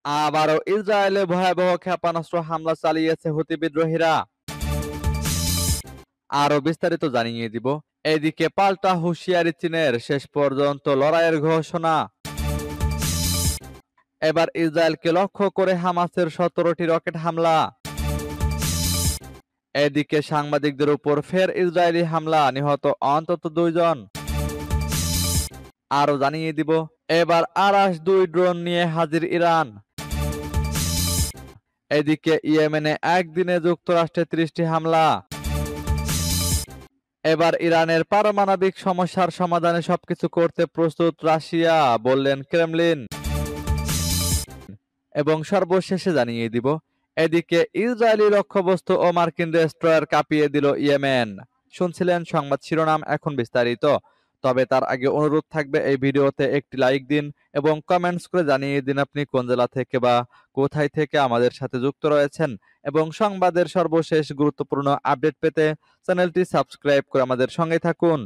আবারও ইসরায়েলে ভয়াবহ ক্ষেপণাস্ত্র হামলা চালিয়েছে হুতি বিদ্রোহীরা। আরো বিস্তারিত জানিয়ে দিব। এদিকে পাল্টা হুঁশিয়ারি চীনের, শেষ পর্যন্ত লড়াইয়ের ঘোষণা। এবার ইসরায়েলকে লক্ষ্য করে হামাসের 17টি রকেট হামলা। এদিকে সাংবাদিকদের উপর ফের ইসরায়েলি হামলা, নিহত অন্তত 2 জন। আরো জানিয়ে দিব, এবার আরাস 2 ড্রোন নিয়ে হাজির ইরান। এদিকে ইয়েমেনে একদিনে যুক্তরাষ্ট্রে 30টি হামলা। এবার ইরানের পারমাণবিক সমস্যার সমাধানে সবকিছু করতে প্রস্তুত রাশিয়া, বললেন ক্রেমলিন। এবং সর্বশেষে জানিয়ে দিব, এদিকে ইসরায়েলি লক্ষ্যবস্তু ও মার্কিন ডেস্ট্রয়ার কাঁপিয়ে দিল ইয়েমেন। শুনছিলেন সংবাদ শিরোনাম, এখন বিস্তারিত। তবে তার আগে অনুরোধ থাকবে, এই ভিডিওতে একটি লাইক দিন এবং কমেন্টস করে জানিয়ে দিন আপনি কোন জেলা থেকে বা কোথায় থেকে আমাদের সাথে যুক্ত রয়েছেন। এবং সংবাদের সর্বশেষ গুরুত্বপূর্ণ আপডেট পেতে চ্যানেলটি সাবস্ক্রাইব করে আমাদের সঙ্গে থাকুন।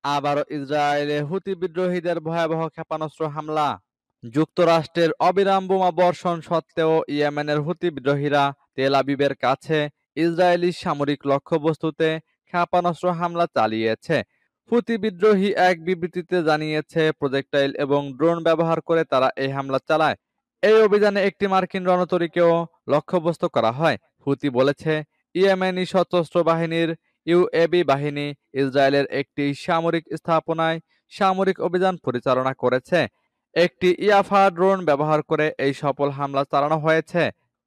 আবারও ইসরায়েলে হুতি বিদ্রোহীদের ভয়াবহ ক্ষেপণাস্ত্র হামলা। যুক্তরাষ্ট্রের অবিরাম বোমা বর্ষণ সত্ত্বেও ইয়েমেনের হুতি বিদ্রোহীরা তেল আবিবের কাছে ইসরায়েলি সামরিক লক্ষ্যবস্তুতে ক্ষেপণাস্ত্র হামলা চালিয়েছে। হুতি বিদ্রোহী এক বিবৃতিতে জানিয়েছে, প্রজেক্টাইল এবং ড্রোন ব্যবহার করে তারা এই হামলা চালায়। এই অভিযানে একটি মার্কিন রণতরীকেও লক্ষ্যবস্তু করা হয়। হুতি বলেছে, ইয়েমেনি সশস্ত্র বাহিনীর ইউএবি বাহিনী ইসরায়েলের একটি সামরিক স্থাপনায় সামরিক অভিযান পরিচালনা করেছে। একটি ইয়াফা ড্রোন ব্যবহার করে এই সফল হামলা চালানো হয়েছে।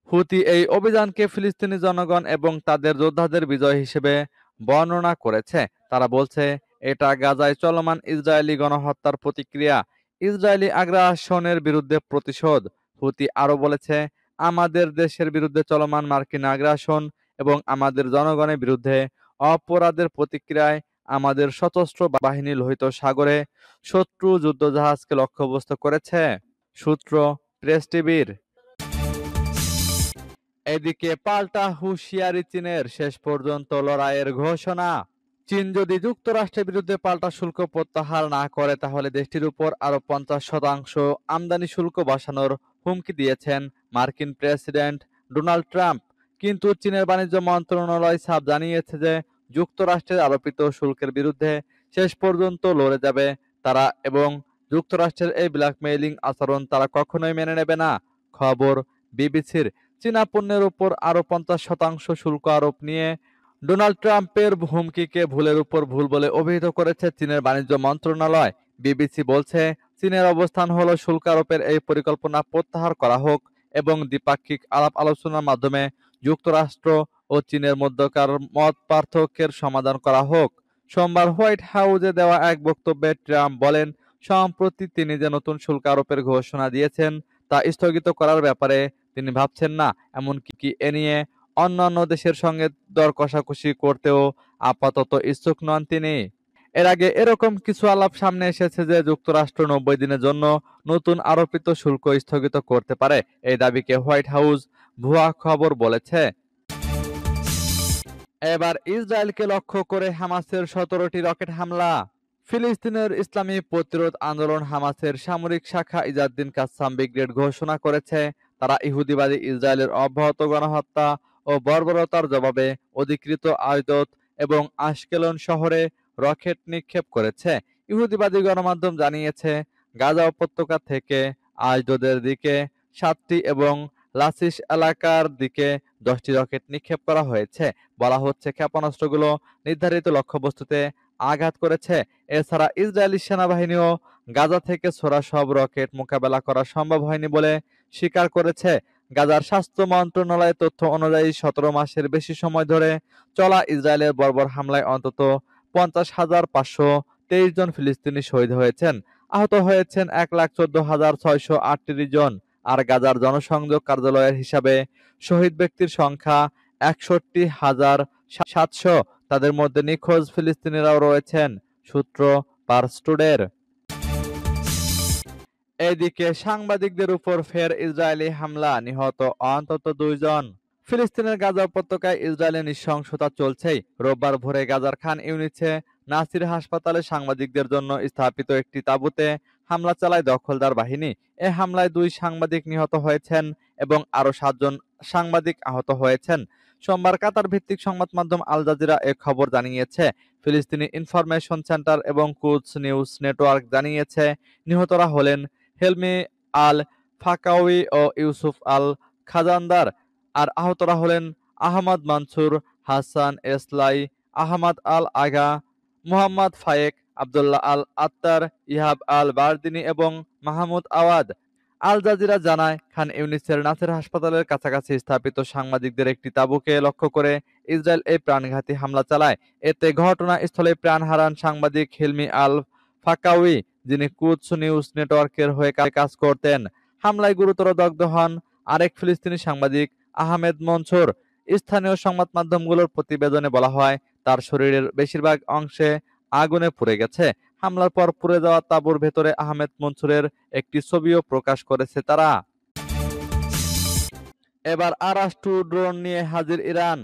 হুতি এই অভিযানকে ফিলিস্তিনি জনগণ এবং তাদের যোদ্ধাদের বিজয় হিসেবে বর্ণনা করেছে। তারা বলছে, এটা গাজায় চলমান ইসরায়েলি গণহত্যার প্রতিক্রিয়া, ইসরায়েলি আগ্রাসনের বিরুদ্ধে প্রতিশোধ। হুতি আরো বলেছে, আমাদের দেশের বিরুদ্ধে চলমান মার্কিন আগ্রাসন এবং আমাদের জনগণের বিরুদ্ধে অপরাধের প্রতিক্রিয়ায় আমাদের সশস্ত্র বাহিনী লোহিত সাগরে শত্রু যুদ্ধজাহাজকে লক্ষ্যবস্তু করেছে। সূত্র প্রেস টিভির। এদিকে পাল্টা হুঁশিয়ারি চীনের, শেষ পর্যন্ত লড়াইয়ের ঘোষণা। চীন যদি যুক্তরাষ্ট্রের বিরুদ্ধে পাল্টা শুল্ক প্রত্যাহার না করে তাহলে দেশটির উপর আরো 50% আমদানি শুল্ক বসানোর হুমকি দিয়েছেন মার্কিন প্রেসিডেন্ট ডোনাল্ড ট্রাম্প। কিন্তু চীনের বাণিজ্য মন্ত্রণালয় সাফ জানিয়েছে যে যুক্তরাষ্ট্রের আরোপিত শুল্কের বিরুদ্ধে শেষ পর্যন্ত লড়ে যাবে তারা, এবং যুক্তরাষ্ট্রের এই ব্ল্যাকমেইলিং আচরণ তারা কখনোই মেনে নেবে না। খবর বিবিসির। চীনা পণ্যের উপর আরো 50% শুল্ক আরোপ নিয়ে ডোনাল্ড ট্রাম্পের হুমকিকে ভুলের উপর ভুল বলে অভিহিত করেছে চীনের বাণিজ্য মন্ত্রণালয়। বিবিসি বলছে, চীনের অবস্থান হলো শুল্ক আরোপের এই পরিকল্পনা প্রত্যাহার করা হোক এবং দ্বিপাক্ষিক আলাপ আলোচনার মাধ্যমে যুক্তরাষ্ট্র ও চীনের মধ্যকার মত পার্থক্যের সমাধান করা হোক। সোমবার হোয়াইট হাউসে দেওয়া এক বক্তব্যে ট্রাম্প বলেন, সম্প্রতি তিনি যে নতুন শুল্ক আরোপের ঘোষণা দিয়েছেন তা স্থগিত করার ব্যাপারে তিনি ভাবছেন না। এমনকি এ নিয়ে অন্যান্য দেশের সঙ্গে দর কষাকষি করতেও আপাতত ইচ্ছুক নন তিনি। এর আগে এরকম কিছু আলাপ সামনে এসেছে যে যুক্তরাষ্ট্র 90 দিনের জন্য নতুন আরোপিত শুল্ক স্থগিত করতে পারে। এই দাবিকে হোয়াইট হাউস ভুয়া খবর বলেছে। এবার ইসরায়েলকে লক্ষ্য করে হামাসের 17টি রকেট হামলা। ফিলিস্তিনের ইসলামী প্রতিরোধ আন্দোলন হামাসের সামরিক শাখা ইজাদ্দিন কাসসাম ব্রিগেড ঘোষণা করেছে, তারা ইহুদিবাদী ইসরায়েলের অব্যাহত গণহত্যা ও বর্বরতার জবাবে অধিকৃত আশদোদ এবং আশকেলন শহরে রকেট নিক্ষেপ করেছে। ইহুদিবাদী গণমাধ্যম জানিয়েছে, গাজা উপত্যকা থেকে আশদোদের দিকে 7টি এবং লাসিস এলাকার দিকে 10টি রকেট নিক্ষেপ করা হয়েছে। বলা হচ্ছে, ক্ষেপণাস্ত্রগুলো নির্ধারিত লক্ষ্যবস্তুতে আঘাত করেছে। এছাড়া ইসরায়েলি সেনাবাহিনীও গাজা থেকে ছোড়া সব রকেট মোকাবেলা করা সম্ভব হয়নি বলে স্বীকার করেছে। গাজার স্বাস্থ্য মন্ত্রণালয়ের তথ্য অনুযায়ী 17 মাসের বেশি সময় ধরে চলা ইসরায়েলের বর্বর হামলায় অন্তত 50,523 জন ফিলিস্তিনি শহীদ হয়েছেন। আহত হয়েছেন 1,14,638 জন। আর গাজার জনসংযোগ কার্যালয়ের হিসাবে শহীদ ব্যক্তির সংখ্যা 61,700। তাদের মধ্যে নিখোঁজ ফিলিস্তিনিরাও রয়েছেন। সূত্র পার্স টুডের। এদিকে সাংবাদিকদের উপর ফের ইসরায়েলি হামলা, নিহত অন্তত 2 জন। ফিলিস্তিনের গাজা উপত্যকায় ইসরায়েলের নৃশংসতা চলছেই। রোববার ভোরে গাজার খান ইউনিসে নাসির হাসপাতালে সাংবাদিকদের জন্য স্থাপিত একটি তাঁবুতে হামলা চালায় দখলদার বাহিনী। এ হামলায় 2 সাংবাদিক নিহত হয়েছেন এবং আরো 7 জন সাংবাদিক আহত হয়েছেন। সোমবার কাতার ভিত্তিক সংবাদ মাধ্যম আল জাজিরা এ খবর জানিয়েছে। ফিলিস্তিনি ইনফরমেশন সেন্টার এবং কুদস নিউজ নেটওয়ার্ক জানিয়েছে, নিহতরা হলেন হেলমি আল ফাকাউই ও ইউসুফ আল খাজানদার। আর আহতরা হলেন আহমদ মানসুর, হাসান এসলাই, আহমদ আল আগা, মুহাম্মদ ফায়েক, আব্দুল্লাহ আল আত্তার, ইহাব আল বারদিনী এবং মাহমুদ আওয়াদ। আল জাজিরা জানায়, খান ইউনিসের নাসের হাসপাতালের কাছাকাছি স্থাপিত সাংবাদিকদের একটি তাঁবুকে লক্ষ্য করে ইসরায়েল এই প্রাণঘাতী হামলা চালায়। এতে ঘটনাস্থলে প্রাণ হারান সাংবাদিক হিলমি আল ফাকাউই, যিনি কুদস নিউজ নেটওয়ার্কের হয়ে কাজ করতেন। হামলায় গুরুতর দগ্ধ হন আরেক ফিলিস্তিনি সাংবাদিক আহমেদ মনসুর। স্থানীয় সংবাদ মাধ্যমগুলোর প্রতিবেদনে বলা হয়, তার শরীরের বেশিরভাগ অংশে আগুনে পুড়ে গেছে। হামলার পর পুড়ে যাওয়া তাঁবুর ভেতরে আহমেদ মনসুরের একটি ছবিও প্রকাশ করেছে তারা। এবার আরাস-2 ড্রোন নিয়ে হাজির ইরান।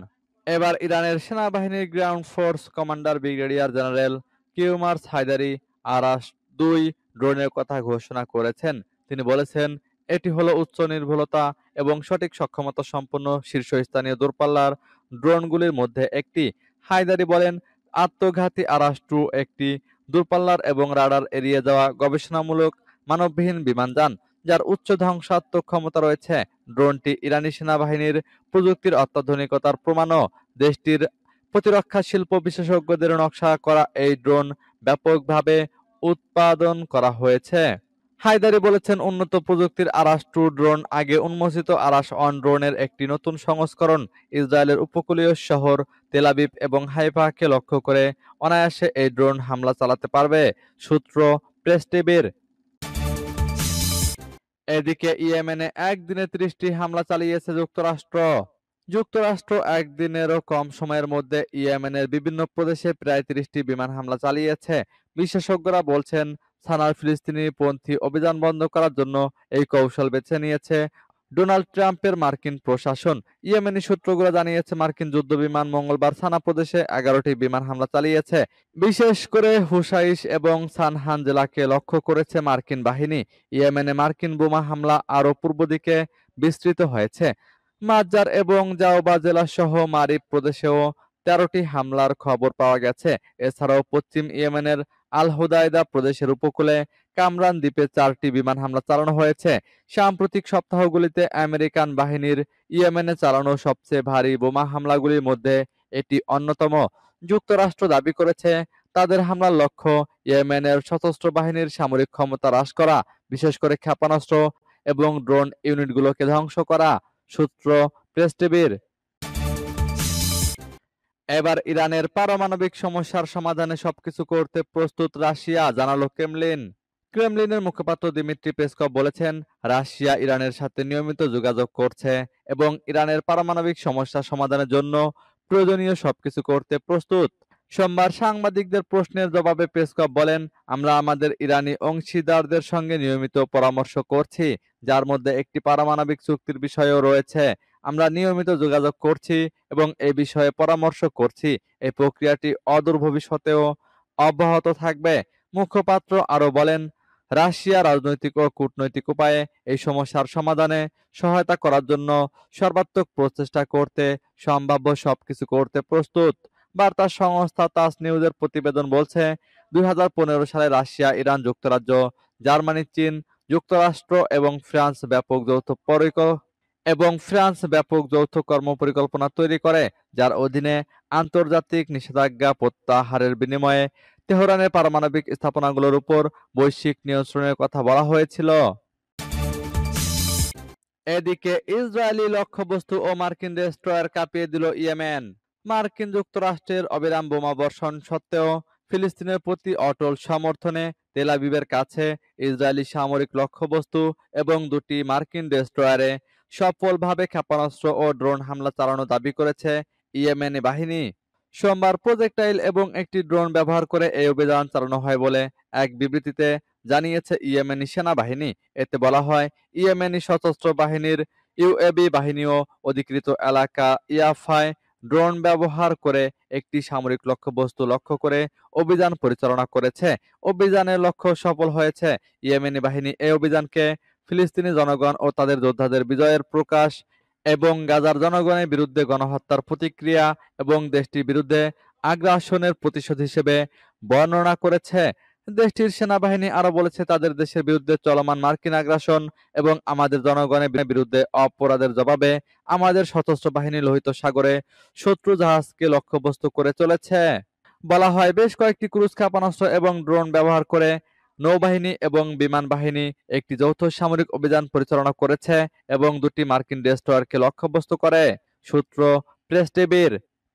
এবার ইরানের সেনাবাহিনীর ground force commander brigadier general Kiumars Heydari Aras ড্রোনের কথা ঘোষণা করেছেন। তিনি বলেছেন, এটি হলো উচ্চ নির্ভুলতা এবং সঠিক সক্ষমতা সম্পন্ন শীর্ষস্থানীয় দূরপাল্লার ড্রোনগুলির মধ্যে একটি। হায়দারি বলেন, আত্মঘাতী আরাস-2 একটি দূরপাল্লার এবং রাডার এড়িয়ে যাওয়া গবেষণামূলক মানববিহীন বিমানযান, যার উচ্চ ধ্বংসাত্মক ক্ষমতা রয়েছে। ড্রোনটি ইরানি সেনাবাহিনীর প্রযুক্তির অত্যাধুনিকতার প্রমাণও। দেশটির প্রতিরক্ষা শিল্প বিশেষজ্ঞদের নকশা করা এই ড্রোন ব্যাপকভাবে উৎপাদন করা হয়েছে। হায়দারি বলেছেন, উন্নত প্রযুক্তির আরাস-2 ড্রোন আগে উন্মোচিত আরাস-1 ড্রোনের একটি নতুন সংস্করণ। ইসরায়েলের উপকূলীয় শহর তেল আবিব এবং হাইফাকে লক্ষ্য করে অনায়াসে এই ড্রোন হামলা চালাতে পারবে। সূত্র প্রেস টিভির। এদিকে ইয়েমেনে একদিনে 30টি হামলা চালিয়েছে যুক্তরাষ্ট্র। যুক্তরাষ্ট্র একদিনেরও কম সময়ের মধ্যে ইয়েমেনের বিভিন্ন প্রদেশে প্রায় 30টি বিমান হামলা চালিয়েছে। বিশেষজ্ঞরা বলছেন, সানার ফিলিস্তিনি পন্থী অভিযান বন্ধ করার জন্য এই কৌশল বেছে নিয়েছে ডোনাল্ড ট্রাম্পের মার্কিন প্রশাসন। ইয়েমেনি সূত্রগুলো জানিয়েছে, মার্কিন যুদ্ধবিমান মঙ্গলবার সানা প্রদেশে 11টি বিমান হামলা চালিয়েছে। বিশেষ করে হুসাইশ এবং সানহান জেলাকে লক্ষ্য করেছে মার্কিন বাহিনী। ইয়েমেনে মার্কিন বোমা হামলা আরও পূর্ব দিকে বিস্তৃত হয়েছে। মাজার এবং জাওবা জেলা সহ মারিব প্রদেশেও 13টি হামলার খবর পাওয়া গেছে। এছাড়াও পশ্চিম ইয়েমেনের আল হুদায়দা প্রদেশের উপকূলে কামরান দ্বীপে 4টি বিমান হামলা চালানো হয়েছে। সাম্প্রতিক সপ্তাহগুলিতে আমেরিকান বাহিনীর ইয়েমেনে চালানো সবচেয়ে ভারী বোমা হামলাগুলির মধ্যে এটি অন্যতম। যুক্তরাষ্ট্র দাবি করেছে, তাদের হামলার লক্ষ্য ইয়েমেনের সশস্ত্র বাহিনীর সামরিক ক্ষমতা হ্রাস করা, বিশেষ করে ক্ষেপণাস্ত্র এবং ড্রোন ইউনিটগুলোকে ধ্বংস করা। সূত্র প্রেস টিভির। এবার ইরানের পারমাণবিক সমস্যার সমাধানে সবকিছু করতে প্রস্তুত রাশিয়া, জানালো ক্রেমলিন। ক্রেমলিনের মুখপাত্র দিমিত্রি পেসকভ বলেছেন, রাশিয়া ইরানের সাথে নিয়মিত যোগাযোগ করছে এবং ইরানের পারমাণবিক সমস্যা সমাধানের জন্য প্রয়োজনীয় সবকিছু করতে প্রস্তুত। সোমবার সাংবাদিকদের প্রশ্নের জবাবে পেসকভ বলেন, আমরা আমাদের ইরানি অংশীদারদের সঙ্গে নিয়মিত পরামর্শ করছি, যার মধ্যে একটি পারমাণবিক চুক্তির বিষয়ও রয়েছে। আমরা নিয়মিত যোগাযোগ করছি এবং এ বিষয়ে পরামর্শ করছি। এই প্রক্রিয়াটি অদূর ভবিষ্যতেও অব্যাহত থাকবে। মুখপাত্র আরও বলেন, রাশিয়া রাজনৈতিক ও কূটনৈতিক উপায়ে এই সমস্যার সমাধানে সহায়তা করার জন্য সর্বাত্মক প্রচেষ্টা করতে সম্ভাব্য সবকিছু করতে প্রস্তুত। বার্তা সংস্থা তাস নিউজের প্রতিবেদন বলছে, 2015 সালে রাশিয়া, ইরান, যুক্তরাজ্য, জার্মানি, চীন, যুক্তরাষ্ট্র এবং ফ্রান্স ব্যাপক যৌথ কর্মপরিকল্পনা তৈরি করে, যার অধীনে আন্তর্জাতিক নিষেধাজ্ঞা প্রত্যাহারের বিনিময়ে তেহরানের পারমাণবিক স্থাপনাগুলোর উপর বৈশ্বিক নিয়ন্ত্রণের কথা বলা হয়েছিল। এদিকে ইসরায়েলি লক্ষ্যবস্তু ও মার্কিন ডেস্ট্রয়ার কাঁপিয়ে দিল ইয়েমেন। মার্কিন যুক্তরাষ্ট্রের অবিরাম বোমা বর্ষণ সত্ত্বেও ফিলিস্তিনের প্রতি অটল সমর্থনে তেল আবিবের কাছে ইসরায়েলি সামরিক লক্ষ্যবস্তু এবং 2টি মার্কিন ডেস্ট্রয়ারে সফলভাবে ক্ষেপণাস্ত্র ও ড্রোন হামলা চালানো দাবি করেছে ইয়েমেনি বাহিনী। সোমবার প্রজেক্টাইল এবং একটি ড্রোন ব্যবহার করে এই অভিযান চালানো হয় বলে এক বিবৃতিতে জানিয়েছে ইয়েমেনি সেনাবাহিনী। এতে বলা হয়, ইয়েমেনি সশস্ত্র বাহিনীর ইউএবি বাহিনীও অধিকৃত এলাকা ইয়াফায় ড্রোন ব্যবহার করে একটি সামরিক লক্ষ্যবস্তু লক্ষ্য করে অভিযান পরিচালনা করেছে। অভিযানের লক্ষ্য সফল হয়েছে। ইয়েমেনি বাহিনী এই অভিযানকে ফিলিস্তিনি জনগণ ও তাদের যোদ্ধাদের বিজয়ের প্রকাশ এবং গাজার জনগণের বিরুদ্ধে গণহত্যার প্রতিক্রিয়া এবং দেশটির বিরুদ্ধে আগ্রাসনের প্রতিশোধ হিসেবে বর্ণনা করেছে। দেশটির সেনাবাহিনী আরো বলেছে, তাদের দেশের বিরুদ্ধে চলমান মার্কিন আগ্রাসন এবং আমাদের জনগণের বিরুদ্ধে অপরাধের জবাবে আমাদের সশস্ত্র বাহিনী লোহিত সাগরে শত্রু জাহাজকে লক্ষ্যবস্তু করে চলেছে। বলা হয়, বেশ কয়েকটি ক্রুজ ক্ষেপণাস্ত্র এবং ড্রোন ব্যবহার করে নৌবাহিনী এবং বিমান বাহিনী একটি যৌথ সামরিক অভিযান পরিচালনা করেছে এবং দুটি মার্কিন ডেস্ট্রয়ারকে লক্ষ্যবস্তু করে। সূত্র প্রেস টিভির।